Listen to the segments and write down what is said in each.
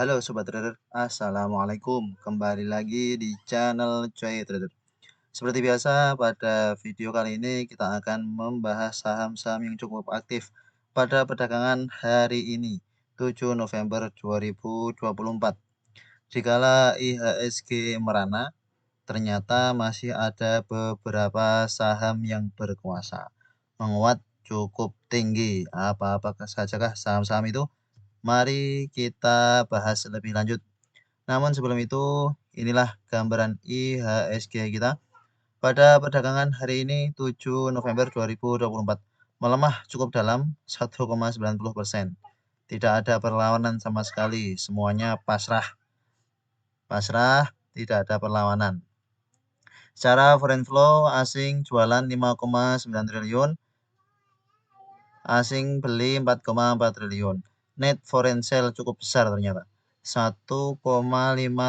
Halo Sobat Trader, Assalamualaikum. Kembali lagi di channel Cuy Trader. Seperti biasa, pada video kali ini kita akan membahas saham-saham yang cukup aktif pada perdagangan hari ini, 7 November 2024. Dikala IHSG merana, ternyata masih ada beberapa saham yang berkuasa, menguat cukup tinggi. Apa-apakah sajakah saham-saham itu? Mari kita bahas lebih lanjut. Namun sebelum itu, inilah gambaran IHSG kita pada perdagangan hari ini 7 November 2024. Melemah cukup dalam 1,90%. Tidak ada perlawanan sama sekali, semuanya pasrah. Pasrah, tidak ada perlawanan. Secara foreign flow, asing jualan 5,9 triliun, asing beli 4,4 triliun. Net foreign sale cukup besar ternyata, 1,5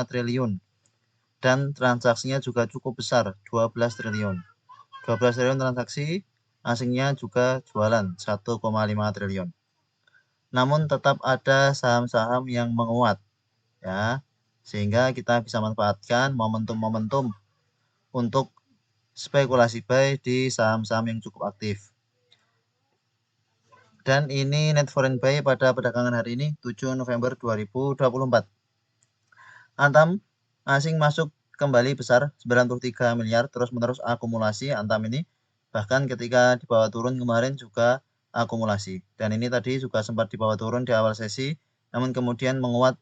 triliun. Dan transaksinya juga cukup besar, 12 triliun. 12 triliun transaksi, asingnya juga jualan 1,5 triliun. Namun tetap ada saham-saham yang menguat, ya, sehingga kita bisa manfaatkan momentum-momentum untuk spekulasi buy di saham-saham yang cukup aktif. Dan ini net foreign buy pada perdagangan hari ini 7 November 2024. Antam asing masuk kembali besar 93 miliar terus-menerus akumulasi Antam ini. Bahkan ketika di bawah turun kemarin juga akumulasi. Dan ini tadi juga sempat di bawah turun di awal sesi, namun kemudian menguat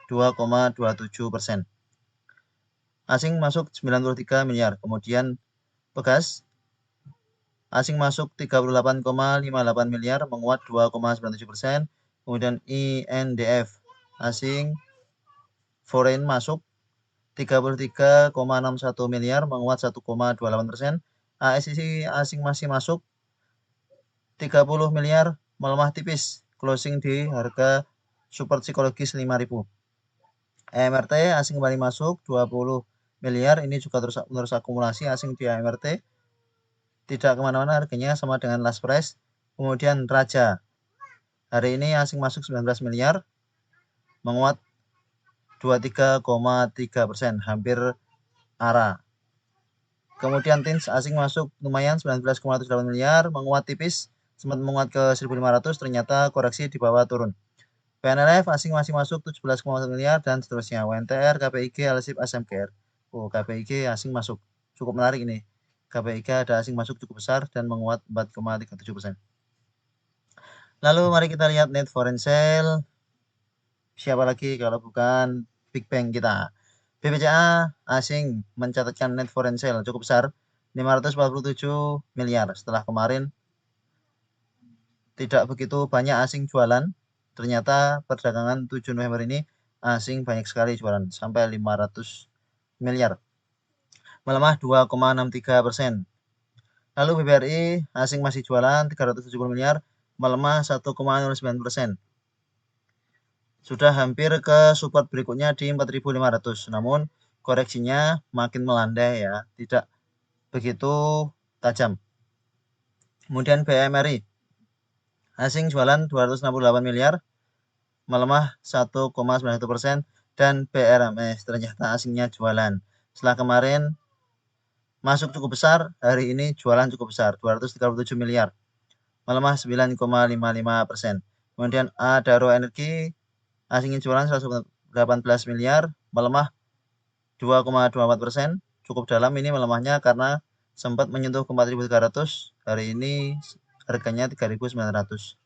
2,27%. Asing masuk 93 miliar, kemudian Pegas asing masuk 38,58 miliar, menguat 2,97%. Kemudian INDF asing foreign masuk 33,61 miliar, menguat 1,28%. ASIC asing masih masuk 30 miliar, melemah tipis, closing di harga support psikologis 5.000. EMRT asing kembali masuk 20 miliar, ini juga terus akumulasi asing di EMRT. Tidak kemana-mana, harganya sama dengan last price. Kemudian Raja, hari ini asing masuk 19 miliar, menguat 23,3%, hampir arah. Kemudian Tins asing masuk lumayan 19,8 miliar, menguat tipis, sempat menguat ke 1.500, ternyata koreksi di bawah turun. PNLF asing masih masuk 17,1 miliar dan seterusnya. WNTR, KPIG, LSIP, SMKR. KPIG asing masuk, cukup menarik ini. KPIG ada asing masuk cukup besar dan menguat 4,37%. Lalu mari kita lihat net foreign sale. Siapa lagi kalau bukan Big Bang kita. BBCA asing mencatatkan net foreign sale cukup besar 547 miliar setelah kemarin tidak begitu banyak asing jualan. Ternyata perdagangan 7 November ini asing banyak sekali jualan sampai 500 miliar, melemah 2,63%. Lalu BBRI asing masih jualan 370 miliar, melemah 1,09%. Sudah hampir ke support berikutnya di 4.500, namun koreksinya makin melandai ya, tidak begitu tajam. Kemudian BMRI asing jualan 268 miliar, melemah 1,91%. Dan BRMS ternyata asingnya jualan. Setelah kemarin masuk cukup besar, hari ini jualan cukup besar 237 miliar, melemah 9,55%. Kemudian Adaro Energi asingnya jualan 118 miliar, melemah 2,24%. Cukup dalam ini melemahnya karena sempat menyentuh ke 4.300, hari ini harganya 3.900.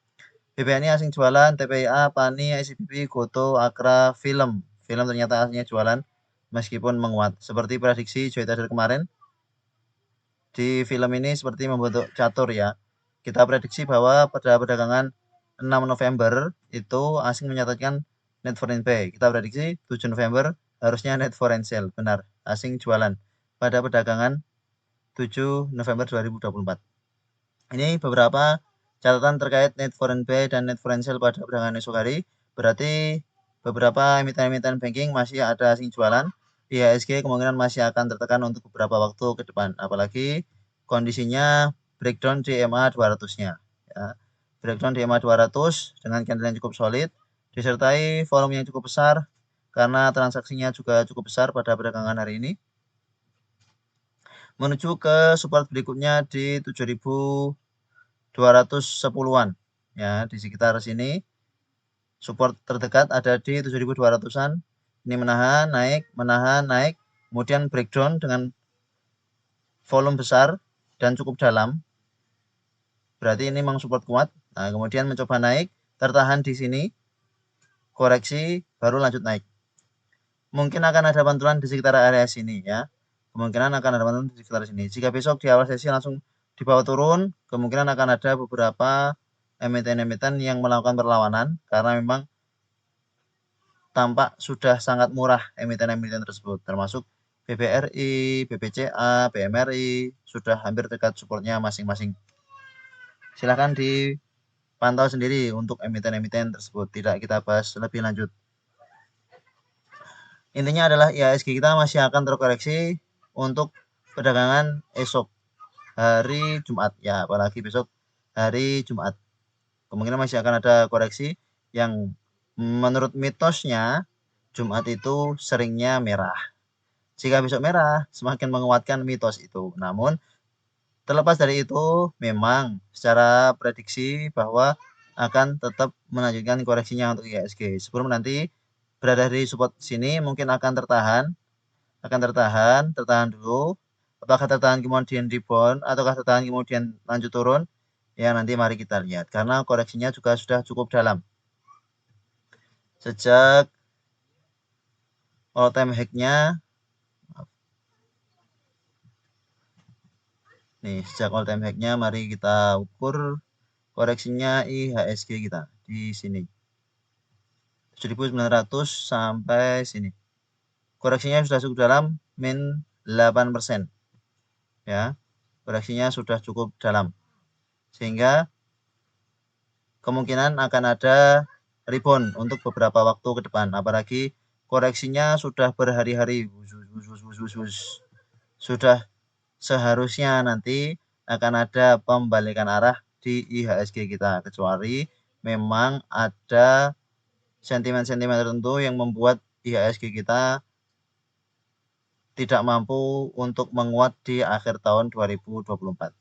BBNI asing jualan, TPIA, PANI, ICBP, Goto, Akra, Film ternyata aslinya jualan meskipun menguat. Seperti prediksi Joy Trader kemarin, di film ini seperti membentuk catur ya. Kita prediksi bahwa pada perdagangan 6 November itu asing mencatatkan net foreign buy. Kita prediksi 7 November harusnya net foreign sale. Benar, asing jualan pada perdagangan 7 November 2024. Ini beberapa catatan terkait net foreign buy dan net foreign sale pada perdagangan esok hari. Berarti beberapa emiten-emiten banking masih ada asing jualan. IHSG kemungkinan masih akan tertekan untuk beberapa waktu ke depan. Apalagi kondisinya breakdown di EMA 200-nya. Ya. Breakdown di EMA 200 dengan candle yang cukup solid. disertai volume yang cukup besar karena transaksinya juga cukup besar pada perdagangan hari ini, menuju ke support berikutnya di 7.210-an ya, di sekitar sini. Support terdekat ada di 7.200-an. Ini menahan, naik, kemudian breakdown dengan volume besar dan cukup dalam. Berarti ini memang support kuat. Nah, kemudian mencoba naik, tertahan di sini, koreksi, baru lanjut naik. Mungkin akan ada pantulan di sekitar area sini ya. Kemungkinan akan ada pantulan di sekitar sini. Jika besok di awal sesi langsung dibawa turun, kemungkinan akan ada beberapa emiten-emiten yang melakukan perlawanan karena memang tampak sudah sangat murah emiten-emiten tersebut, termasuk BBRI, BBCA, BMRI, sudah hampir dekat supportnya masing-masing. Silahkan dipantau sendiri untuk emiten-emiten tersebut, tidak kita bahas lebih lanjut. Intinya adalah IHSG kita masih akan terkoreksi untuk perdagangan esok hari Jumat ya, apalagi besok hari Jumat. Kemungkinan masih akan ada koreksi yang menurut mitosnya Jumat itu seringnya merah. Jika besok merah, semakin menguatkan mitos itu. Namun, terlepas dari itu, memang secara prediksi bahwa akan tetap melanjutkan koreksinya untuk IHSG. Sebelum nanti berada di support sini, mungkin akan tertahan dulu. Apakah tertahan kemudian rebound, ataukah tertahan kemudian lanjut turun? Ya, nanti mari kita lihat. Karena koreksinya juga sudah cukup dalam. Sejak all time high-nya, nih, sejak all time high-nya mari kita ukur koreksinya IHSG kita di sini. 7.900 sampai sini. Koreksinya sudah cukup dalam, min 8%. Ya, koreksinya sudah cukup dalam. Sehingga kemungkinan akan ada rebound untuk beberapa waktu ke depan. Apalagi koreksinya sudah berhari-hari. Sudah seharusnya nanti akan ada pembalikan arah di IHSG kita. Kecuali memang ada sentimen-sentimen tertentu yang membuat IHSG kita tidak mampu untuk menguat di akhir tahun 2024.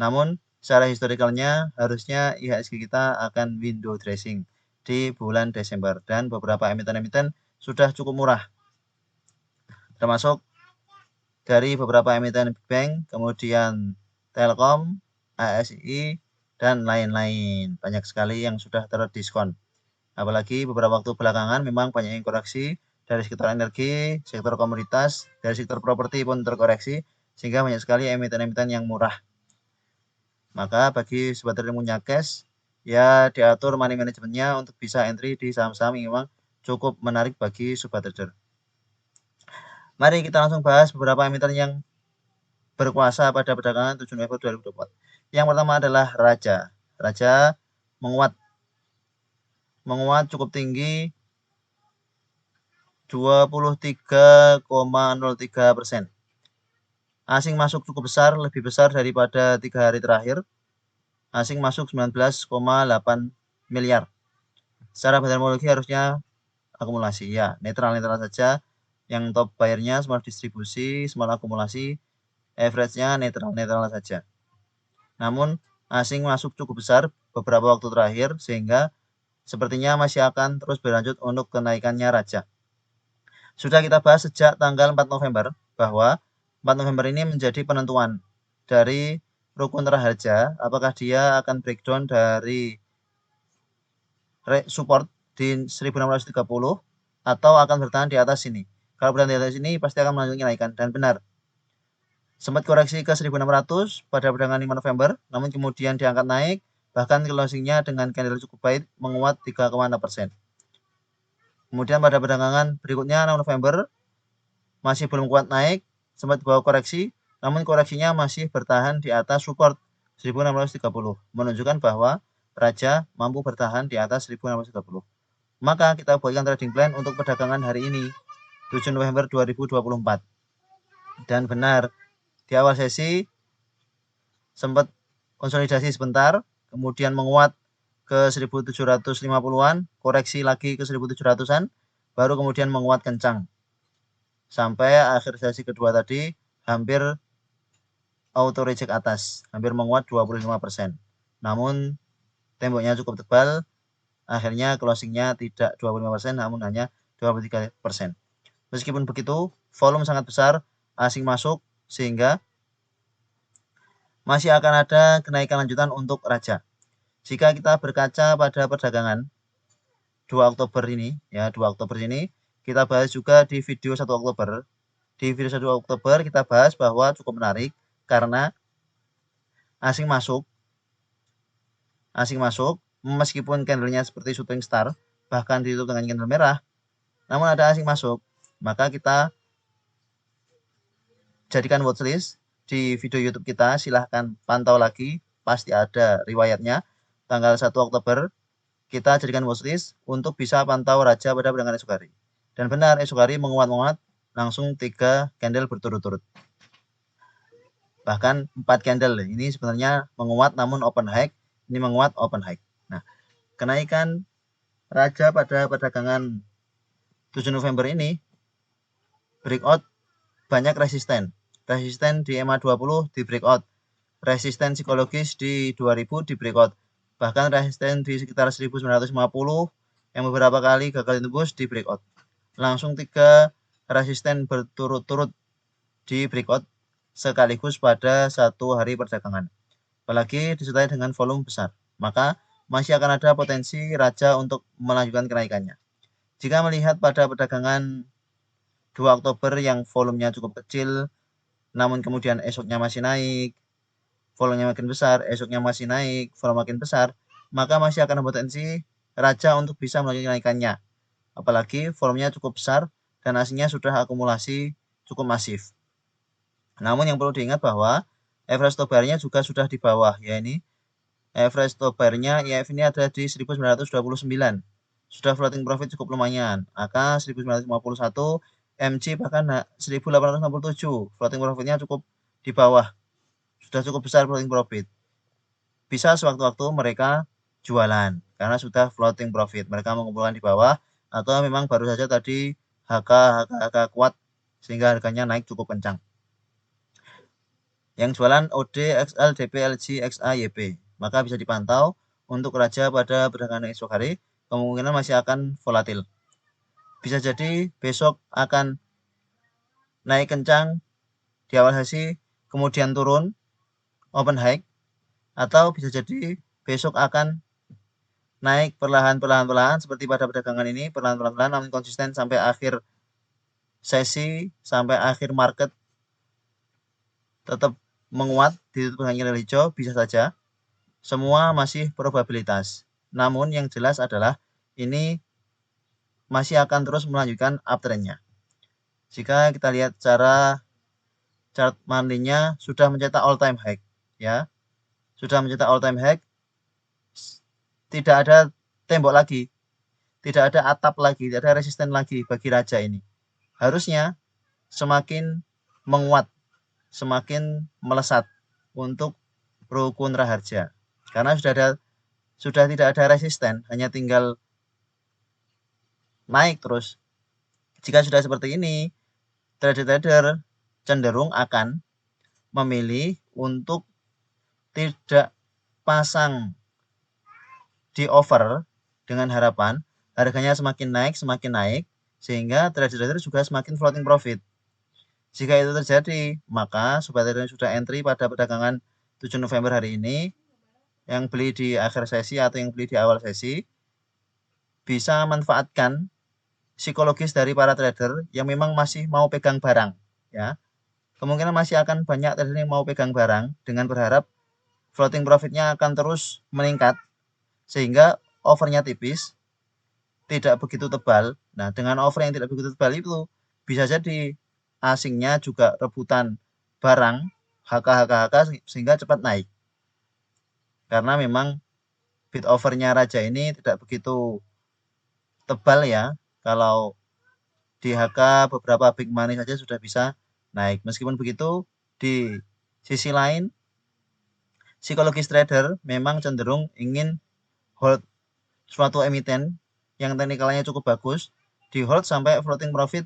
Namun, secara historicalnya harusnya IHSG kita akan window dressing di bulan Desember dan beberapa emiten-emiten sudah cukup murah. Termasuk dari beberapa emiten bank, kemudian Telkom, ASI, dan lain-lain. Banyak sekali yang sudah terdiskon. Apalagi beberapa waktu belakangan memang banyak yang koreksi dari sektor energi, sektor komoditas, dari sektor properti pun terkoreksi, sehingga banyak sekali emiten-emiten yang murah. Maka bagi sobat trader yang punya cash, ya diatur money manajemennya untuk bisa entry di saham-saham yang memang cukup menarik bagi sobat trader. Mari kita langsung bahas beberapa emiten yang berkuasa pada perdagangan 7 November 2024. Yang pertama adalah Raja. Raja menguat cukup tinggi 23,03%. Asing masuk cukup besar, lebih besar daripada 3 hari terakhir. Asing masuk 19,8 miliar. Secara metodologi harusnya akumulasi ya, netral saja. Yang top buyer-nya small distribusi, small akumulasi, average-nya netral saja. Namun asing masuk cukup besar beberapa waktu terakhir sehingga sepertinya masih akan terus berlanjut untuk kenaikannya Raja. Sudah kita bahas sejak tanggal 4 November bahwa 4 November ini menjadi penentuan dari rukun Raharja, apakah dia akan breakdown dari support di 1630 atau akan bertahan di atas sini. Kalau bertahan di atas sini pasti akan melanjutkan kenaikan, dan benar. Sempat koreksi ke 1600 pada perdagangan 5 November, namun kemudian diangkat naik, bahkan closingnya dengan candle cukup baik menguat 3,6%. Kemudian pada perdagangan berikutnya 6 November masih belum kuat naik, sempat bawa koreksi, namun koreksinya masih bertahan di atas support 1630, menunjukkan bahwa Raja mampu bertahan di atas 1630. Maka kita buatkan trading plan untuk perdagangan hari ini 7 November 2024. Dan benar, di awal sesi sempat konsolidasi sebentar, kemudian menguat ke 1750-an, koreksi lagi ke 1700-an, baru kemudian menguat kencang. Sampai akhir sesi kedua tadi hampir auto reject atas, hampir menguat 25%. Namun temboknya cukup tebal, akhirnya closingnya tidak 25%, namun hanya 23%. Meskipun begitu, volume sangat besar, asing masuk, sehingga masih akan ada kenaikan lanjutan untuk raja. Jika kita berkaca pada perdagangan 2 Oktober ini, ya 2 Oktober ini, kita bahas juga di video 1 Oktober. Di video 1 Oktober kita bahas bahwa cukup menarik karena asing masuk, meskipun candlenya seperti shooting star, bahkan ditutup dengan candle merah, namun ada asing masuk, maka kita jadikan watchlist di video YouTube kita, silahkan pantau lagi, pasti ada riwayatnya. Tanggal 1 Oktober kita jadikan watchlist untuk bisa pantau raja pada perdagangan esok hari. Dan benar, esok hari menguat-menguat langsung 3 candle berturut-turut. Bahkan 4 candle. Ini sebenarnya menguat namun open high, ini menguat open high. Nah, kenaikan raja pada perdagangan 7 November ini breakout banyak resisten di EMA 20 di breakout, resisten psikologis di 2000 di breakout, bahkan resisten di sekitar 1950 yang beberapa kali gagal ditembus di breakout. Langsung 3 resisten berturut-turut di breakout sekaligus pada 1 hari perdagangan. Apalagi disertai dengan volume besar, maka masih akan ada potensi raja untuk melanjutkan kenaikannya. Jika melihat pada perdagangan 2 Oktober yang volumenya cukup kecil, namun kemudian esoknya masih naik, volumenya makin besar, esoknya masih naik, volume makin besar, maka masih akan ada potensi raja untuk bisa melanjutkan kenaikannya. Apalagi volumenya cukup besar dan asingnya sudah akumulasi cukup masif. Namun yang perlu diingat bahwa average top bar-nya juga sudah di bawah, ya ini average top bar-nya IF ini ada di 1929. Sudah floating profit cukup lumayan, AK 1951, MG bahkan 1867, floating profitnya cukup di bawah, sudah cukup besar floating profit. Bisa sewaktu-waktu mereka jualan karena sudah floating profit, mereka mengumpulkan di bawah, atau memang baru saja tadi HK kuat sehingga harganya naik cukup kencang. Yang jualan OD, XL, DP, LG, XA, YP, maka bisa dipantau untuk raja pada perdagangan esok hari, kemungkinan masih akan volatil. Bisa jadi besok akan naik kencang di awal sesi, kemudian turun open high, atau bisa jadi besok akan naik perlahan-perlahan seperti pada perdagangan ini, perlahan-perlahan namun konsisten sampai akhir sesi, sampai akhir market tetap menguat ditutup dengan candle hijau, bisa saja. Semua masih probabilitas. Namun yang jelas adalah ini masih akan terus melanjutkan uptrendnya. Jika kita lihat cara chart monthly-nya sudah mencetak all time high, ya. Sudah mencetak all time high, tidak ada tembok lagi, tidak ada atap lagi, tidak ada resisten lagi bagi raja ini. Harusnya semakin menguat, semakin melesat untuk rukun raharja. Karena sudah tidak ada resisten, hanya tinggal naik terus. Jika sudah seperti ini, trader-trader cenderung akan memilih untuk tidak pasang di over dengan harapan harganya semakin naik, sehingga trader-trader juga semakin floating profit. Jika itu terjadi, maka sobat trader yang sudah entry pada perdagangan 7 November hari ini, yang beli di akhir sesi atau yang beli di awal sesi, bisa manfaatkan psikologis dari para trader yang memang masih mau pegang barang, ya. Kemungkinan masih akan banyak trader yang mau pegang barang dengan berharap floating profitnya akan terus meningkat sehingga overnya tipis, tidak begitu tebal. Nah, dengan over yang tidak begitu tebal itu bisa jadi asingnya juga rebutan barang HK sehingga cepat naik. Karena memang bid overnya raja ini tidak begitu tebal ya. Kalau di HK beberapa big money saja sudah bisa naik. Meskipun begitu, di sisi lain psikologis trader memang cenderung ingin hold suatu emiten yang teknikalnya cukup bagus, di hold sampai floating profit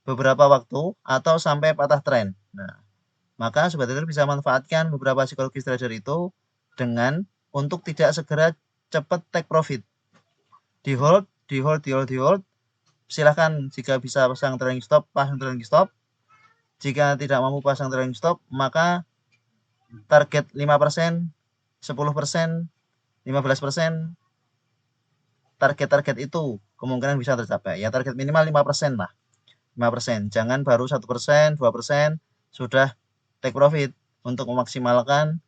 beberapa waktu atau sampai patah tren. Nah, maka sobat trader bisa manfaatkan beberapa psikologis trader itu dengan untuk tidak segera cepat take profit. Di hold, di hold, di hold, di hold. Silahkan jika bisa pasang trailing stop, pasang trailing stop. Jika tidak mampu pasang trailing stop, maka target 5%, 10%, 15%, target-target itu kemungkinan bisa tercapai. Ya target minimal 5% lah. 5%. Jangan baru 1%, 2% sudah take profit. Untuk memaksimalkan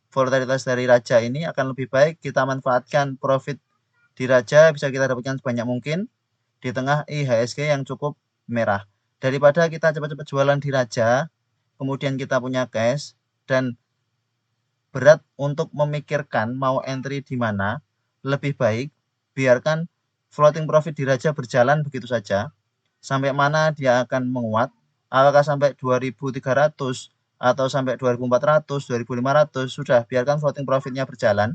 volatilitas dari raja ini akan lebih baik kita manfaatkan profit di raja bisa kita dapatkan sebanyak mungkin di tengah IHSG yang cukup merah. Daripada kita cepat-cepat jualan di raja, kemudian kita punya cash dan berat untuk memikirkan mau entry di mana, lebih baik biarkan floating profit di raja berjalan begitu saja. Sampai mana dia akan menguat, apakah sampai 2.300 atau sampai 2.400, 2.500, sudah biarkan floating profitnya berjalan.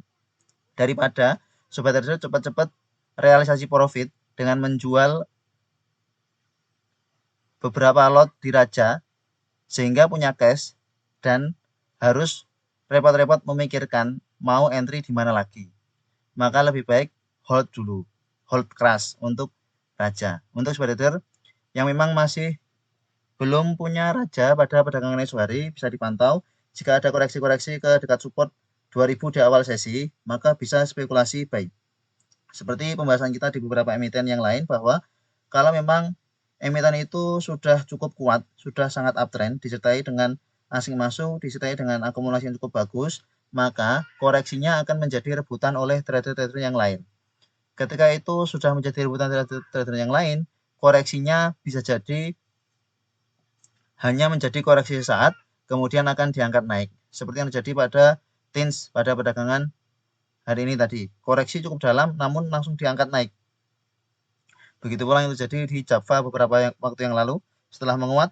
Daripada sobat trader cepat-cepat realisasi profit dengan menjual beberapa lot di raja sehingga punya cash dan harus repot-repot memikirkan mau entry di mana lagi. Maka lebih baik hold dulu, hold keras untuk raja. Untuk sobat trader yang memang masih belum punya raja pada perdagangan esok hari bisa dipantau. Jika ada koreksi-koreksi ke dekat support 2000 di awal sesi, maka bisa spekulasi buy. Seperti pembahasan kita di beberapa emiten yang lain bahwa kalau memang emiten itu sudah cukup kuat, sudah sangat uptrend, disertai dengan asing masuk, disertai dengan akumulasi yang cukup bagus, maka koreksinya akan menjadi rebutan oleh trader-trader yang lain. Ketika itu sudah menjadi rebutan trader yang lain, koreksinya bisa jadi hanya menjadi koreksi sesaat, kemudian akan diangkat naik. Seperti yang terjadi pada TINS pada perdagangan hari ini tadi. Koreksi cukup dalam, namun langsung diangkat naik. Begitu pula yang terjadi di Java beberapa waktu yang lalu. Setelah menguat,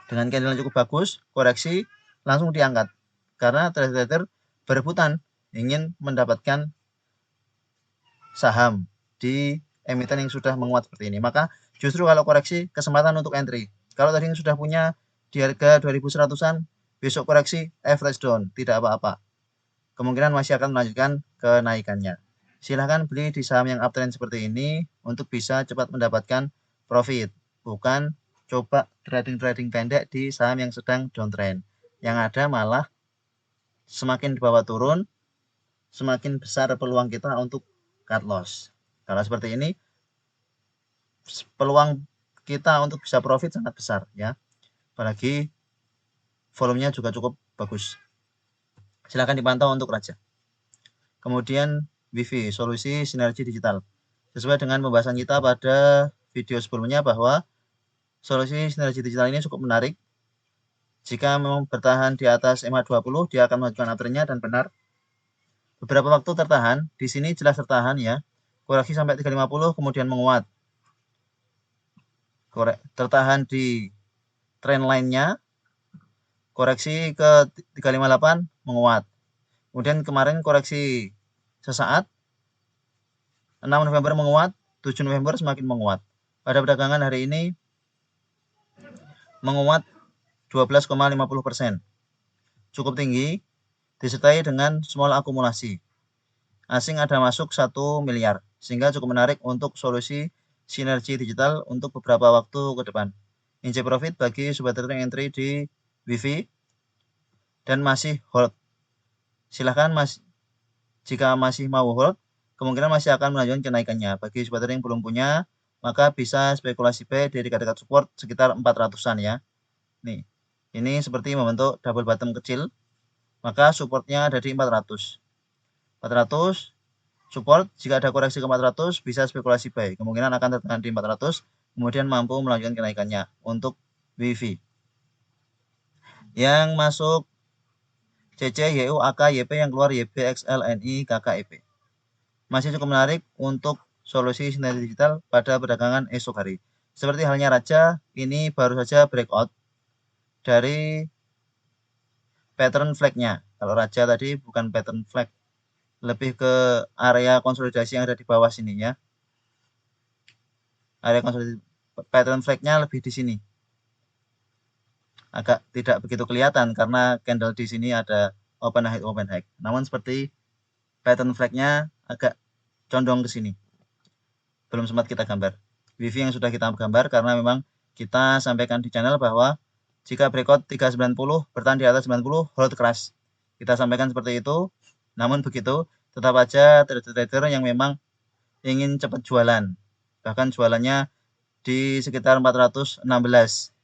dengan candle yang cukup bagus, koreksi langsung diangkat. Karena trader-trader berebutan ingin mendapatkan saham di emiten yang sudah menguat seperti ini. Maka justru kalau koreksi, kesempatan untuk entry. Kalau tadi sudah punya di harga 2100-an, besok koreksi average down, tidak apa-apa. Kemungkinan masih akan melanjutkan kenaikannya. Silahkan beli di saham yang uptrend seperti ini untuk bisa cepat mendapatkan profit. Bukan coba trading pendek di saham yang sedang downtrend. Yang ada malah semakin di bawah turun, semakin besar peluang kita untuk cut loss. Kalau seperti ini, peluang kita untuk bisa profit sangat besar ya. Apalagi volumenya juga cukup bagus. Silahkan dipantau untuk raja. Kemudian WiFi, solusi sinergi digital. Sesuai dengan pembahasan kita pada video sebelumnya bahwa solusi sinergi digital ini cukup menarik. Jika memang bertahan di atas MA20, dia akan mengajukan uptrendnya dan benar. Beberapa waktu tertahan, di sini jelas tertahan ya. Koreksi sampai 350 kemudian menguat. Tertahan di trend line-nya, koreksi ke 358 menguat. Kemudian kemarin koreksi sesaat, 6 November menguat, 7 November semakin menguat. Pada perdagangan hari ini menguat 12,50%. Cukup tinggi, disertai dengan small akumulasi. Asing ada masuk 1 miliar, sehingga cukup menarik untuk solusi sinergi digital untuk beberapa waktu ke depan. Injek profit bagi sobat trader yang entry di WiFi dan masih hold. Silahkan jika masih mau hold, kemungkinan masih akan melanjutkan kenaikannya. Bagi sobat trader yang belum punya, maka bisa spekulasi buy di dekat-dekat support sekitar 400-an ya. Nih, ini seperti membentuk double bottom kecil, maka supportnya ada di 400. 400 support, jika ada koreksi ke 400 bisa spekulasi buy, kemungkinan akan tertahan di 400 kemudian mampu melanjutkan kenaikannya untuk WiFi. Yang masuk CC, YU, AK, YP, yang keluar YB, XL, NI, KKEP. Masih cukup menarik untuk solusi sinergi digital pada perdagangan esok hari. Seperti halnya Raja, ini baru saja breakout dari pattern flag-nya. Kalau Raja tadi bukan pattern flag, lebih ke area konsolidasi yang ada di bawah sini ya. Area konsolidasi pattern flag-nya lebih di sini. Agak tidak begitu kelihatan karena candle di sini ada open high. Namun seperti pattern flag-nya agak condong ke sini. Belum sempat kita gambar. WIFI yang sudah kita gambar karena memang kita sampaikan di channel bahwa jika breakout 390 bertahan di atas 90 hold keras. Kita sampaikan seperti itu. Namun begitu tetap aja trader-trader yang memang ingin cepat jualan. Bahkan jualannya di sekitar 416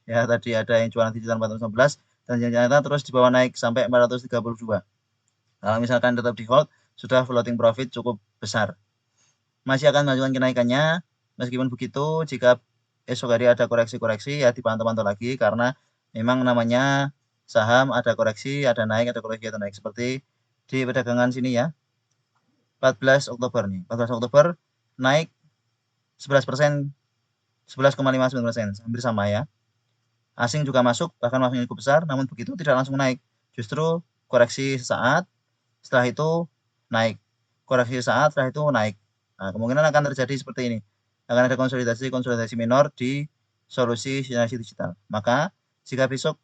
ya, tadi ada yang jualan di sekitar 416 dan ternyata terus di bawah naik sampai 432. Kalau misalkan tetap di hold sudah floating profit cukup besar, masih akan melanjutkan kenaikannya. Meskipun begitu jika esok hari ada koreksi-koreksi ya dipantau-pantau lagi karena memang namanya saham ada koreksi, ada naik, ada koreksi, ada naik seperti di perdagangan sini ya. 14 Oktober nih, 14 Oktober naik 11%, 11,59%, hampir sama ya. Asing juga masuk, bahkan masuknya cukup besar, namun begitu tidak langsung naik. Justru koreksi sesaat, setelah itu naik. Koreksi sesaat, setelah itu naik. Nah, kemungkinan akan terjadi seperti ini. Akan ada konsolidasi minor di solusi sinergi digital. Maka, jika besok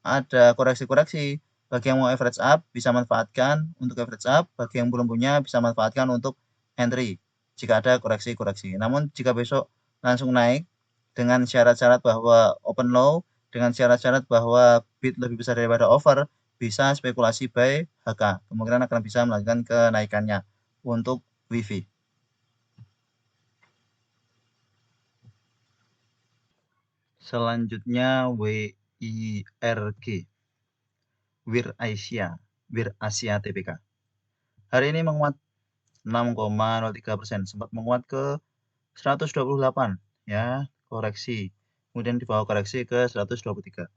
ada koreksi-koreksi, bagi yang mau average up, bisa manfaatkan untuk average up. Bagi yang belum punya, bisa manfaatkan untuk entry, jika ada koreksi-koreksi. Namun, jika besok langsung naik, dengan syarat-syarat bahwa open low, dengan syarat-syarat bahwa bid lebih besar daripada offer, bisa spekulasi buy HK. Kemungkinan akan bisa melanjutkan kenaikannya untuk WIFI. Selanjutnya WIRG, Wir Asia Tbk. Hari ini menguat 6,03%, sempat menguat ke 128 ya, koreksi. Kemudian dibawa koreksi ke 123.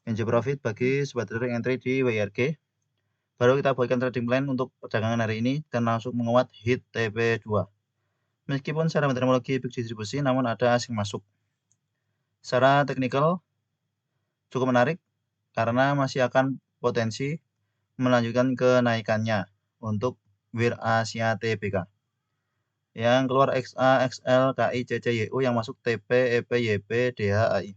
NJ profit bagi sobat trader yang entry di WIRG. Baru kita buatkan trading plan untuk perdagangan hari ini dan langsung menguat hit TP2. Meskipun secara meteorologi big distribusi namun ada asing masuk. Secara teknikal cukup menarik karena masih akan potensi melanjutkan kenaikannya untuk Wir Asia Tbk. Yang keluar XA, XL, KI, CC, YU, yang masuk TP, EP, YP, DH, AI.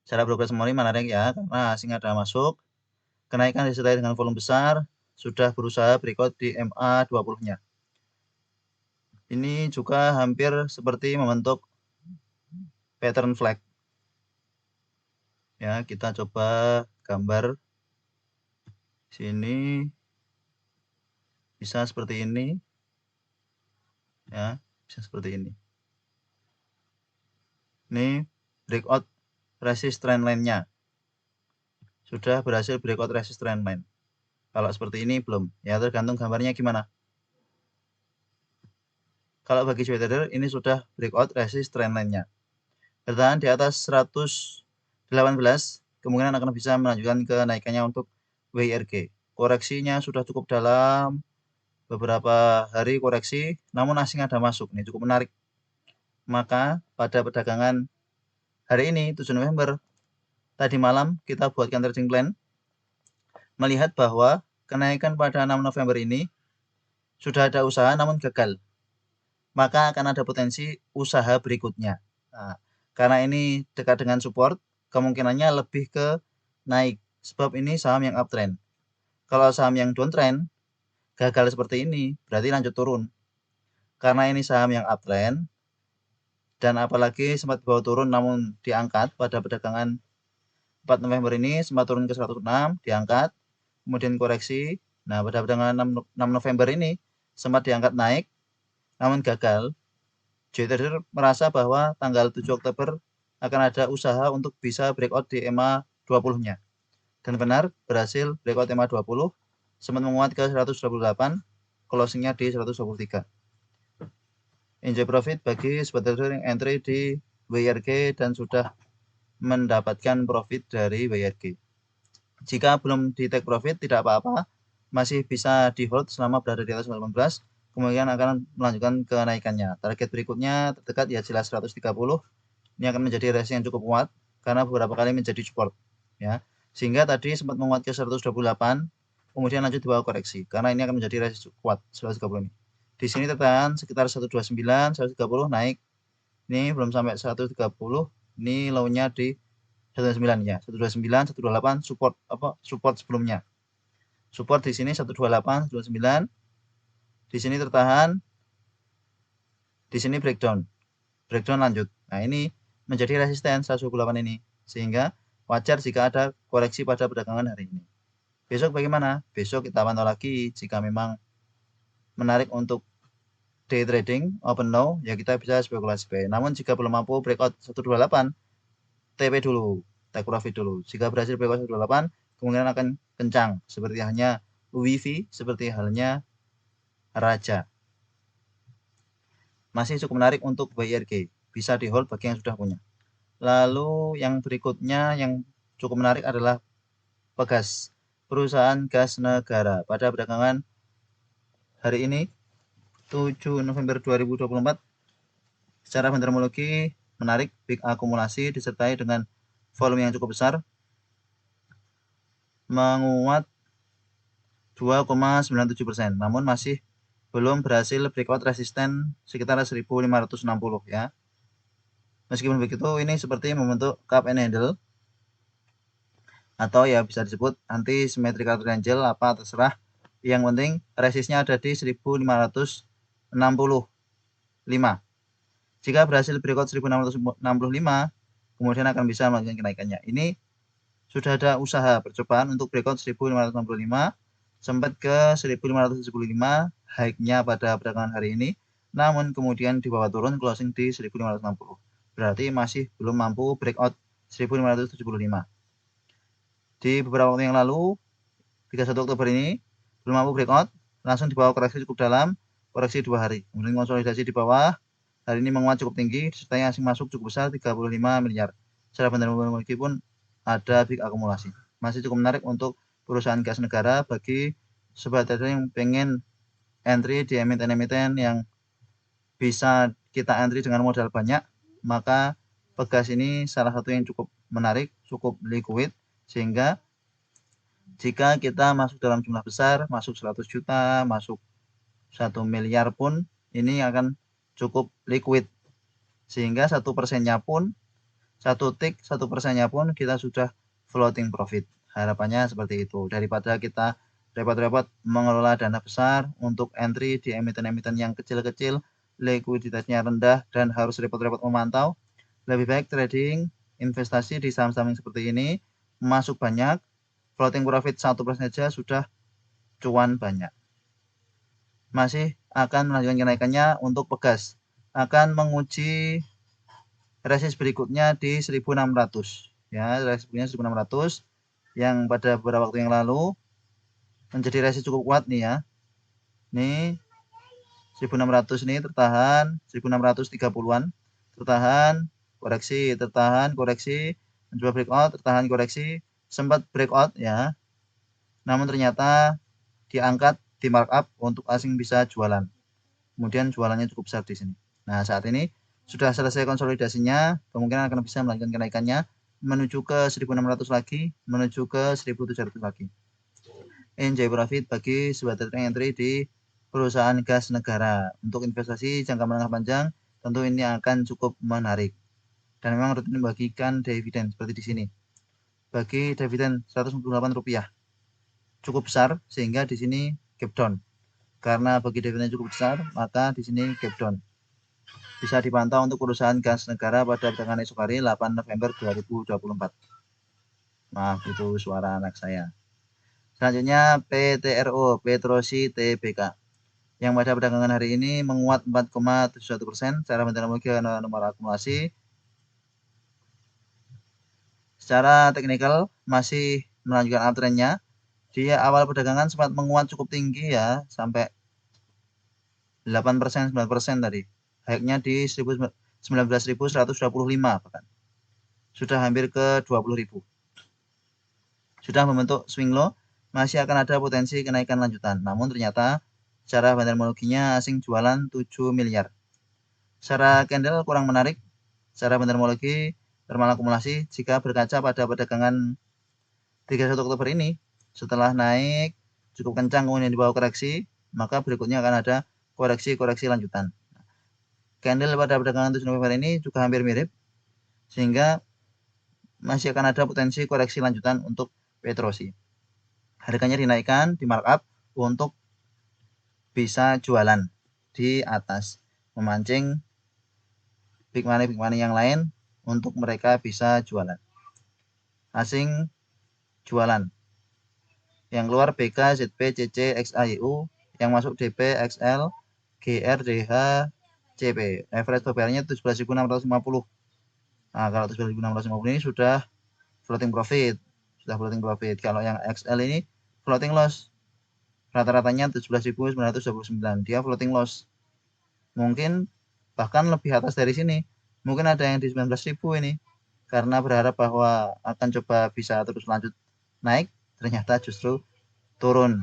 Secara progres memori menarik ya karena asing ada masuk. Kenaikan disertai dengan volume besar, sudah berusaha breakout di MA20-nya. Ini juga hampir seperti membentuk pattern flag. Ya, kita coba gambar sini. Bisa seperti ini. Ya, bisa seperti ini. Ini breakout resist trend line-nya. Sudah berhasil breakout resist trend line. Kalau seperti ini belum. Ya, tergantung gambarnya gimana. Kalau bagi trader ini sudah breakout resist trend line-nya. Bertahan di atas 118, kemungkinan akan bisa melanjutkan kenaikannya untuk WIRG. Koreksinya sudah cukup dalam, beberapa hari koreksi, namun asing ada masuk. Ini cukup menarik. Maka pada perdagangan hari ini 7 November, tadi malam kita buatkan trading plan, melihat bahwa kenaikan pada 6 November ini sudah ada usaha namun gagal. Maka akan ada potensi usaha berikutnya. Nah, karena ini dekat dengan support, kemungkinannya lebih ke naik. Sebab ini saham yang uptrend. Kalau saham yang downtrend, gagal seperti ini, berarti lanjut turun. Karena ini saham yang uptrend, dan apalagi sempat bawa turun namun diangkat pada perdagangan 4 November ini, sempat turun ke 106, diangkat, kemudian koreksi. Nah, pada perdagangan 6 November ini, sempat diangkat naik, namun gagal. Trader merasa bahwa tanggal 7 Oktober akan ada usaha untuk bisa breakout di EMA 20-nya. Dan benar, berhasil breakout EMA 20, sempat menguat ke 128, closingnya di 123. Enjoy profit bagi sobat trader yang entry di WIRG dan sudah mendapatkan profit dari WIRG. Jika belum di take profit, tidak apa-apa, masih bisa di hold selama berada di atas 18, kemudian akan melanjutkan kenaikannya. Target berikutnya terdekat ya jelas 130. Ini akan menjadi resistance yang cukup kuat karena beberapa kali menjadi support ya. Sehingga tadi sempat menguat ke 128, kemudian lanjut di bawah koreksi, karena ini akan menjadi resisten kuat 130 ini. Di sini tertahan sekitar 129, 130 naik. Ini belum sampai 130, ini low-nya di 129 ya, 129, 128 support support sebelumnya. Support di sini 128, 129. Di sini tertahan. Di sini breakdown. Breakdown lanjut. Nah, ini menjadi resisten 128 ini. Sehingga wajar jika ada koreksi pada perdagangan hari ini. Besok bagaimana? Besok kita pantau lagi jika memang menarik untuk day trading open low, ya kita bisa spekulasi buy. Namun jika belum mampu breakout 128, TP dulu, take profit dulu. Jika berhasil breakout 128, kemungkinan akan kencang seperti halnya WiFi, seperti halnya Raja. Masih cukup menarik untuk buy IRG, bisa di hold bagi yang sudah punya. Lalu yang berikutnya yang cukup menarik adalah Pegas, perusahaan gas negara. Pada perdagangan hari ini 7 November 2024 secara fundamentologi menarik, big akumulasi disertai dengan volume yang cukup besar, menguat 2,97%, namun masih belum berhasil breakout resisten sekitar 1560 ya. Meskipun begitu, ini seperti membentuk cup and handle atau ya bisa disebut anti symmetrical triangle, apa terserah. Yang penting resistnya ada di 1565. Jika berhasil breakout 1665, kemudian akan bisa melanjutkan kenaikannya. Ini sudah ada usaha percobaan untuk breakout 1565, sempat ke 1575 high-nya pada perdagangan hari ini, namun kemudian dibawa turun closing di 1560. Berarti masih belum mampu breakout 1575. Di beberapa waktu yang lalu, 31 Oktober ini, belum mampu breakout, langsung dibawa koreksi cukup dalam, koreksi 2 hari. Kemudian konsolidasi di bawah, hari ini menguat cukup tinggi, disertai asing masuk cukup besar 35 miliar. Secara fundamental pun ada big akumulasi. Masih cukup menarik untuk perusahaan gas negara bagi sobat trader yang pengen entry di emiten-emiten yang bisa kita entry dengan modal banyak, maka Pegas ini salah satu yang cukup menarik, cukup liquid, sehingga jika kita masuk dalam jumlah besar, masuk 100 juta, masuk 1 miliar pun, ini akan cukup liquid. Sehingga 1%-nya pun, 1 tick, 1%-nya pun kita sudah floating profit. Harapannya seperti itu. Daripada kita repot-repot mengelola dana besar untuk entry di emiten-emiten yang kecil-kecil, likuiditasnya rendah, dan harus repot-repot memantau, lebih baik trading, investasi di saham-saham yang seperti ini, masuk banyak, floating profit 1% saja sudah cuan banyak. Masih akan melanjutkan kenaikannya untuk Pegas. Akan menguji resist berikutnya di 1600. Ya, resist berikutnya 1600 yang pada beberapa waktu yang lalu menjadi resist cukup kuat nih ya. Nih 1600 ini tertahan, 1630-an. Tertahan, koreksi, mencoba breakout, tertahan, koreksi, sempat breakout ya. Namun ternyata diangkat di markup untuk asing bisa jualan. Kemudian jualannya cukup besar di sini. Nah, saat ini sudah selesai konsolidasinya, kemungkinan akan bisa melanjutkan kenaikannya menuju ke 1600 lagi, menuju ke 1700 lagi. Enjoy profit bagi sobat trader entry di perusahaan gas negara. Untuk investasi jangka menengah panjang, tentu ini akan cukup menarik. Dan memang rutin membagikan dividen seperti di sini. Bagi dividen Rp148 cukup besar, sehingga di sini gap down. Karena bagi dividennya cukup besar, maka di sini gap down. Bisa dipantau untuk perusahaan gas negara pada perdagangan esok hari 8 November 2024. Maaf, itu suara anak saya. Selanjutnya PTRO, Petrosi Tbk, yang pada perdagangan hari ini menguat 4,71%. Secara fundamental nomor akumulasi. Secara teknikal masih melanjutkan uptrendnya. Di awal perdagangan sempat menguat cukup tinggi ya, sampai 8%, 9% tadi. High-nya di 19.125 bahkan. Sudah hampir ke 20.000. Sudah membentuk swing low, masih akan ada potensi kenaikan lanjutan. Namun ternyata secara fundamentalologinya asing jualan 7 miliar. Secara candle kurang menarik. Secara fundamentalologi thermal akumulasi jika berkaca pada perdagangan 31 Oktober ini, setelah naik cukup kencang kemudian di bawah koreksi, maka berikutnya akan ada koreksi-koreksi lanjutan. Candle pada perdagangan 7 November ini juga hampir mirip, sehingga masih akan ada potensi koreksi lanjutan untuk Petrosi. Harganya dinaikkan, di markup untuk bisa jualan di atas, memancing big money yang lain untuk mereka bisa jualan. Asing jualan. Yang keluar BK, ZP, CC, XAYU, yang masuk DP, XL, GR, DH, CP. Average PBR-nya 17.650. Nah, kalau 17.650 ini sudah floating profit. Kalau yang XL ini floating loss. Rata-ratanya 17.929. Dia floating loss. Mungkin bahkan lebih atas dari sini. Mungkin ada yang di 19.000 ini. Karena berharap bahwa akan coba bisa terus lanjut naik, ternyata justru turun.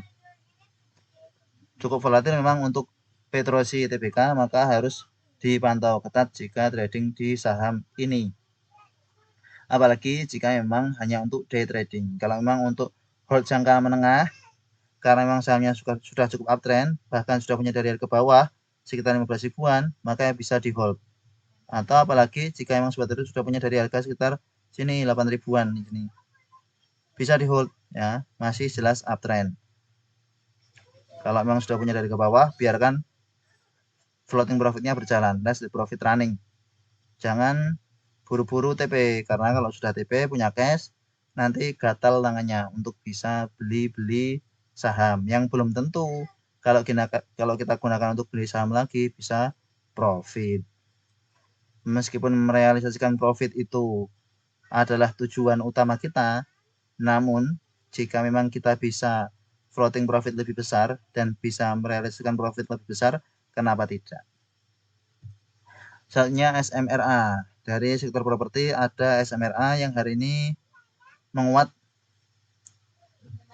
Cukup volatil memang untuk Petrosi Tbk, maka harus dipantau ketat jika trading di saham ini. Apalagi jika memang hanya untuk day trading. Kalau memang untuk hold jangka menengah, karena memang sahamnya sudah cukup uptrend, bahkan sudah punya dari harga bawah sekitar 15 ribuan, maka bisa di hold. Atau apalagi jika memang sobat trader sudah punya dari harga sekitar sini 8 ribuan ini, bisa di hold ya, masih jelas uptrend. Kalau memang sudah punya dari ke bawah, biarkan floating profitnya berjalan, let the profit running. Jangan buru-buru TP, karena kalau sudah TP punya cash, nanti gatal tangannya untuk bisa beli saham yang belum tentu kalau kita gunakan untuk beli saham lagi bisa profit. Meskipun merealisasikan profit itu adalah tujuan utama kita, namun jika memang kita bisa floating profit lebih besar dan bisa merealisasikan profit lebih besar, kenapa tidak? Selanjutnya SMRA. Dari sektor properti ada SMRA yang hari ini menguat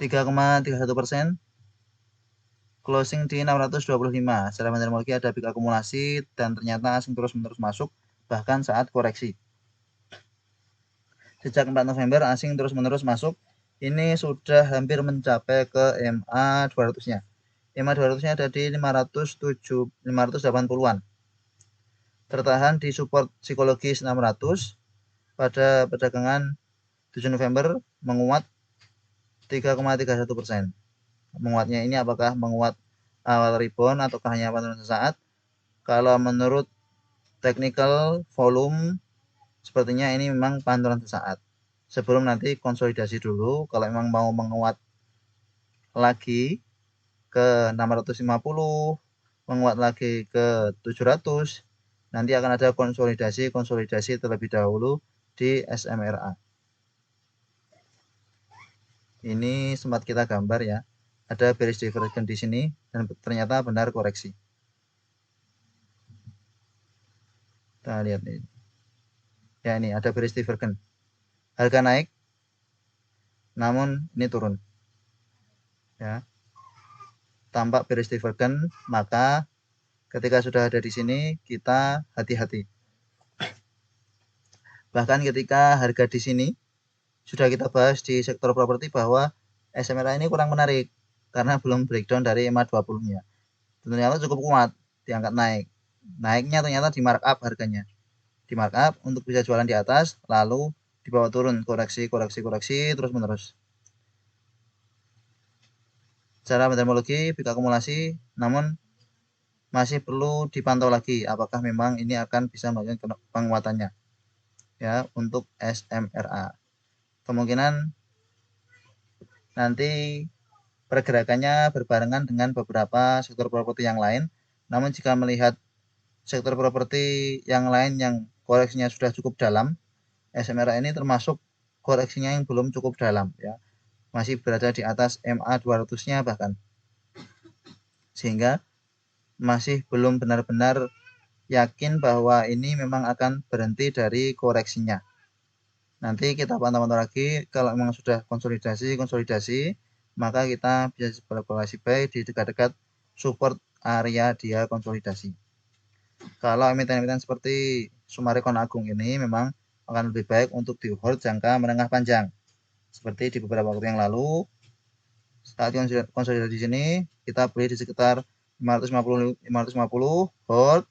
3,31%, closing di 625. Secara fundamental ada peak akumulasi dan ternyata asing terus-menerus masuk bahkan saat koreksi. Sejak 4 November asing terus-menerus masuk. Ini sudah hampir mencapai ke MA 200-nya. MA 200-nya ada di 580-an. Tertahan di support psikologis 600 pada perdagangan 7 November menguat 3,31%. Menguatnya ini apakah menguat awal rebound ataukah hanya penurunan sesaat? Kalau menurut technical volume sepertinya ini memang penurunan sesaat. Sebelum nanti konsolidasi dulu, kalau memang mau menguat lagi ke 650, menguat lagi ke 700, nanti akan ada konsolidasi terlebih dahulu di SMRA. Ini sempat kita gambar ya, ada bearish divergence di sini dan ternyata benar koreksi. Kita lihat ini. Ya, ini ada bearish divergence. Harga naik, namun ini turun. Ya, tampak bearish divergence, maka ketika sudah ada di sini kita hati-hati. Bahkan ketika harga di sini sudah kita bahas di sektor properti bahwa SMRA ini kurang menarik karena belum breakdown dari EMA 20-nya. Ternyata cukup kuat diangkat naik. Naiknya ternyata di markup harganya. Di markup untuk bisa jualan di atas lalu dibawa turun koreksi terus menerus. Secara metodologi peak akumulasi, namun masih perlu dipantau lagi apakah memang ini akan bisa melakukan penguatannya ya untuk SMRA. Kemungkinan nanti pergerakannya berbarengan dengan beberapa sektor properti yang lain. Namun jika melihat sektor properti yang lain yang koreksinya sudah cukup dalam, SMRA ini termasuk koreksinya yang belum cukup dalam ya. Masih berada di atas MA 200-nya bahkan. Sehingga masih belum benar-benar yakin bahwa ini memang akan berhenti dari koreksinya. Nanti kita pantau lagi, kalau memang sudah konsolidasi, maka kita bisa berpotensi buy di dekat-dekat support area dia konsolidasi. Kalau emiten-emiten seperti Summarecon Agung ini memang akan lebih baik untuk di hold jangka menengah panjang. Seperti di beberapa waktu yang lalu, Saat konsolidasi di sini kita beli di sekitar 550 hold,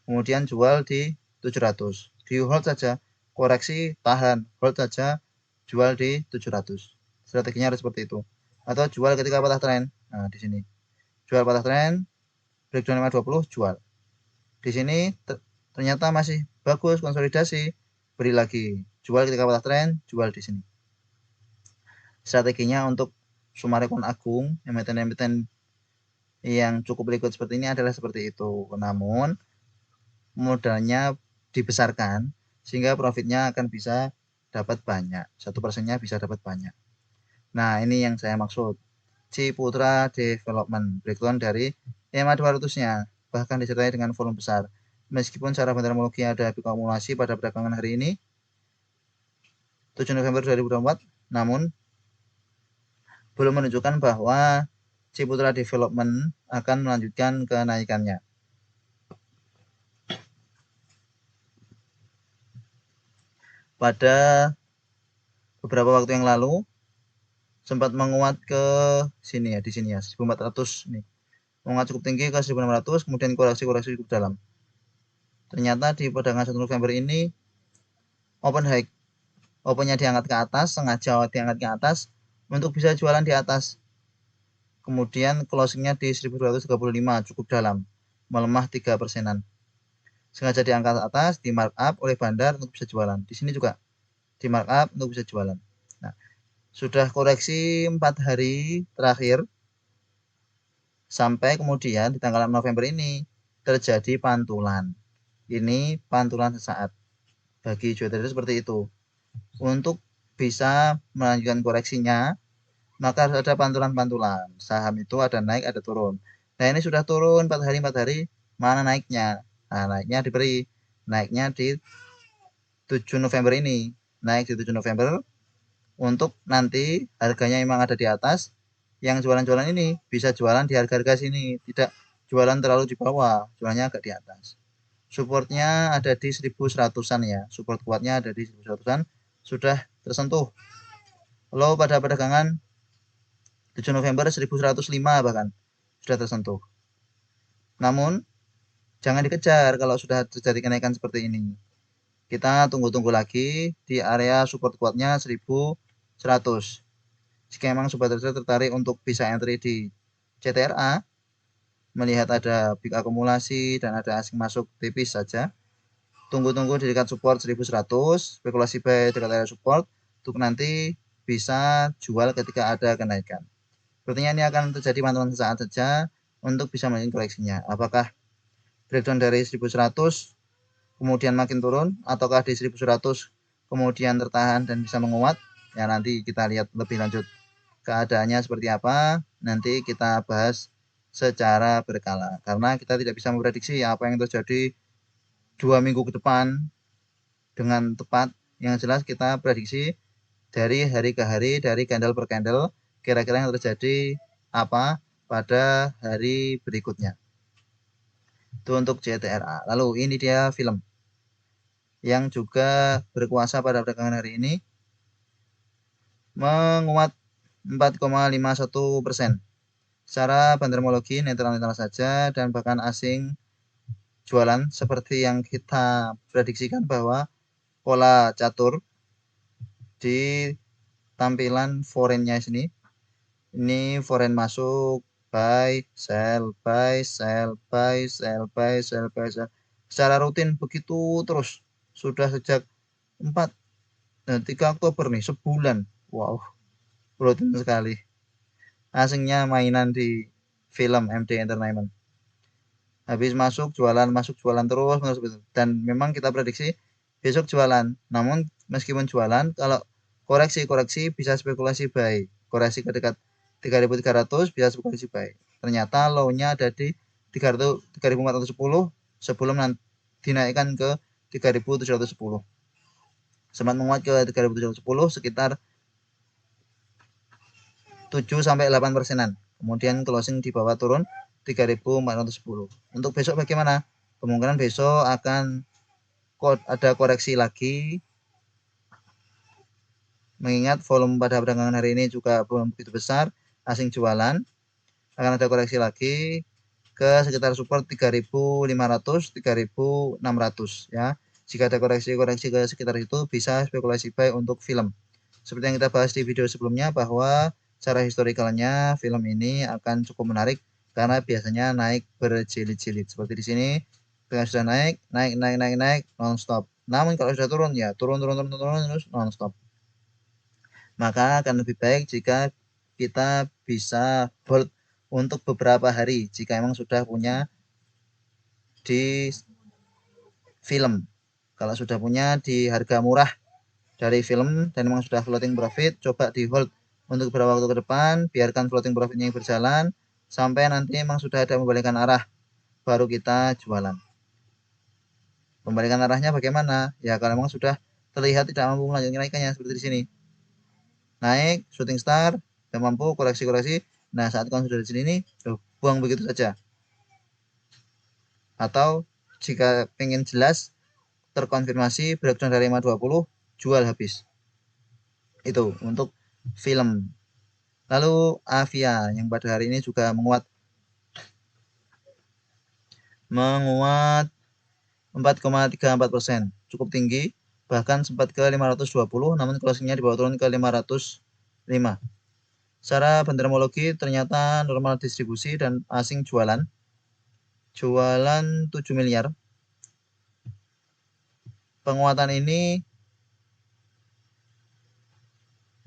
kemudian jual di 700. Di hold saja, koreksi tahan, hold saja, jual di 700. Strateginya harus seperti itu. Atau jual ketika patah tren. Nah, di sini. Jual patah tren, breakdown 520, jual. Di sini ternyata masih bagus konsolidasi, beli lagi. Jual ketika patah tren, jual di sini. Strateginya untuk Summarecon Agung, emiten-emiten yang cukup liquid seperti ini adalah seperti itu. Namun modalnya dibesarkan sehingga profitnya akan bisa dapat banyak. 1%-nya bisa dapat banyak. Nah, ini yang saya maksud. Ciputra Development, breakdown dari EMA 200-nya, bahkan disertai dengan volume besar. Meskipun secara fundamentologi ada akumulasi pada perdagangan hari ini, 7 November 2024, namun belum menunjukkan bahwa Ciputra Development akan melanjutkan kenaikannya. Pada beberapa waktu yang lalu sempat menguat ke sini ya, di sini ya, 1400 nih. Menguat cukup tinggi ke 1600, kemudian koreksi cukup dalam. Ternyata di perdagangan 1 November ini open high. Opennya diangkat ke atas, sengaja diangkat ke atas untuk bisa jualan di atas. Kemudian closingnya di 1235, cukup dalam, melemah 3%-an. Sengaja diangkat atas, di markup oleh bandar untuk bisa jualan. Di sini juga di markup untuk bisa jualan. Nah, sudah koreksi 4 hari terakhir sampai kemudian di tanggal 6 November ini terjadi pantulan. Ini pantulan sesaat. Bagi trader seperti itu. Untuk bisa melanjutkan koreksinya, maka harus ada pantulan-pantulan. Saham itu ada naik, ada turun. Nah, ini sudah turun 4 hari, mana naiknya? Nah, naiknya diberi. Naiknya di 7 November ini. Naik di 7 November untuk nanti harganya memang ada di atas. Yang jualan-jualan ini bisa jualan di harga-harga sini, tidak jualan terlalu di bawah, jualannya agak di atas. Supportnya ada di 1100-an ya, support kuatnya ada di 1100-an, sudah tersentuh. Low pada perdagangan 7 November 1105 bahkan sudah tersentuh. Namun jangan dikejar kalau sudah terjadi kenaikan seperti ini. Kita tunggu-tunggu lagi di area support kuatnya 1100. Jika memang sobat trader tertarik untuk bisa entry di CTRA, melihat ada big akumulasi dan ada asing masuk tipis saja, tunggu-tunggu di dekat support 1100, spekulasi buy dekat area support untuk nanti bisa jual ketika ada kenaikan. Sepertinya ini akan terjadi pantulan sesaat saja untuk bisa melakukan koreksinya. Apakah breakdown dari 1100 kemudian makin turun, ataukah di 1100 kemudian tertahan dan bisa menguat? Ya, nanti kita lihat lebih lanjut keadaannya seperti apa, nanti kita bahas secara berkala. Karena kita tidak bisa memprediksi apa yang terjadi 2 minggu ke depan dengan tepat. Yang jelas kita prediksi dari hari ke hari, dari candle per candle, kira-kira yang terjadi apa pada hari berikutnya. Itu untuk CTRA. Lalu ini dia film yang juga berkuasa pada perdagangan hari ini, menguat 4,51%. Secara bandermologi netral-netral saja dan bahkan asing jualan seperti yang kita prediksikan bahwa pola catur di tampilan foreign-nya sini. Ini foreign masuk, buy, sell, buy, sell, buy, sell, buy, sell, buy, sell. Secara rutin begitu terus. Sudah sejak 4 dan 3 Oktober nih, sebulan. Wow, rutin sekali. Asingnya mainan di film MD Entertainment. Habis masuk jualan terus. Dan memang kita prediksi besok jualan. Namun meskipun jualan, kalau koreksi bisa spekulasi buy. Koreksi ke dekat 3.300 bisa spekulasi buy. Ternyata low-nya ada di 3.410 sebelum dinaikkan ke 3.710. Sempat menguat ke 3.710 sekitar 7-8%-an. Kemudian closing di bawah turun 3.410. Untuk besok bagaimana? Kemungkinan besok akan ada koreksi lagi. Mengingat volume pada perdagangan hari ini juga belum begitu besar, asing jualan, akan ada koreksi lagi ke sekitar support 3.500, 3.600 ya. Jika ada koreksi-koreksi ke sekitar itu, bisa spekulasi buy untuk film. Seperti yang kita bahas di video sebelumnya, bahwa secara historikalnya film ini akan cukup menarik karena biasanya naik berjilid-jilid. Seperti di sini, ketika sudah naik non-stop. Namun kalau sudah turun ya turun terus non-stop. Maka akan lebih baik jika kita bisa hold untuk beberapa hari jika memang sudah punya di film. Kalau sudah punya di harga murah dari film dan memang sudah floating profit, coba di hold untuk beberapa waktu ke depan, biarkan floating profitnya berjalan sampai nanti memang sudah ada pembalikan arah, baru kita jualan. Pembalikan arahnya bagaimana? Ya kalau memang sudah terlihat tidak mampu melanjutkan kenaikannya, seperti di sini. Naik, shooting star, tidak mampu, koreksi-koreksi. Nah, saat kamu sudah di sini nih, buang begitu saja. Atau jika pengen jelas, terkonfirmasi breakdown dari 520, jual habis. Itu untuk film. Lalu Avia yang pada hari ini juga menguat 4,34%, cukup tinggi, bahkan sempat ke 520, namun closingnya dibawa turun ke 505. Secara bendermologi ternyata normal distribusi dan asing jualan 7 miliar. Penguatan ini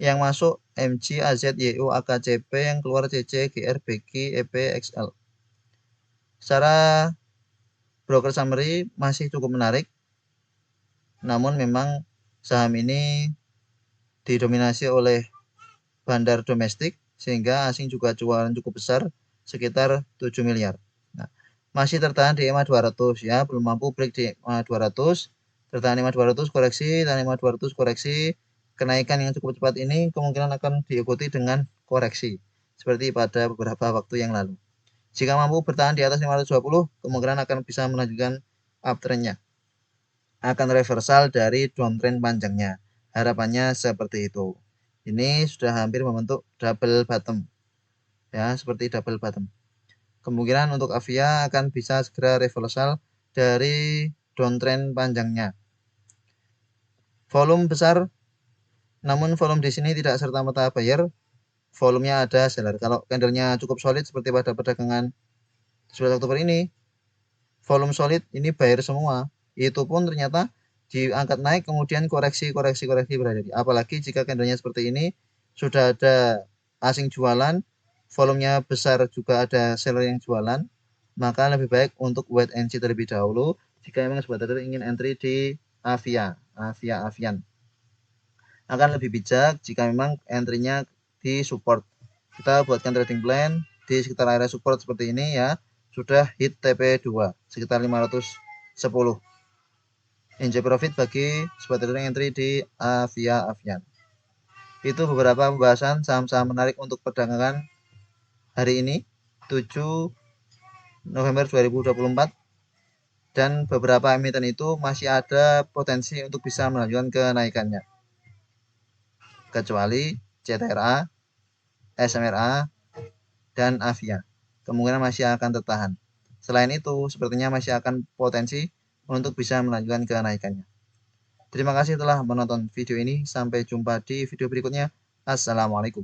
yang masuk MG, AZ, YU, AKCP, yang keluar CC, GR, BG, EP, XL. Secara broker summary masih cukup menarik, namun memang saham ini didominasi oleh bandar domestik sehingga asing juga jualan cukup besar sekitar 7 miliar. Nah, masih tertahan di EMA 200 ya, belum mampu break di EMA 200, tertahan EMA 200 koreksi dan EMA 200 koreksi. Kenaikan yang cukup cepat ini kemungkinan akan diikuti dengan koreksi seperti pada beberapa waktu yang lalu. Jika mampu bertahan di atas 520, kemungkinan akan bisa melanjutkan uptrendnya. Akan reversal dari downtrend panjangnya. Harapannya seperti itu. Ini sudah hampir membentuk double bottom. Ya, seperti double bottom. Kemungkinan untuk Avia akan bisa segera reversal dari downtrend panjangnya. Volume besar, namun volume di sini tidak serta-merta buyer. Volumenya ada seller. Kalau candlenya cukup solid seperti pada perdagangan 11 Oktober ini, volume solid ini buyer semua. Itu pun ternyata diangkat naik kemudian koreksi berada. Apalagi jika candlenya seperti ini, sudah ada asing jualan, volumenya besar juga ada seller yang jualan, maka lebih baik untuk wait and see terlebih dahulu jika memang sobat trader ingin entry di Avian. Akan lebih bijak jika memang entry-nya di support. Kita buatkan trading plan di sekitar area support seperti ini ya. Sudah hit TP2 sekitar 510. Enjoy profit bagi sobat trader yang entry di Avian. Itu beberapa pembahasan saham-saham menarik untuk perdagangan hari ini 7 November 2024, dan beberapa emiten itu masih ada potensi untuk bisa melanjutkan kenaikannya, kecuali CTRA, SMRA, dan Avia kemungkinan masih akan tertahan. Selain itu sepertinya masih akan potensi untuk bisa melanjutkan kenaikannya. Terima kasih telah menonton video ini, sampai jumpa di video berikutnya. Assalamualaikum.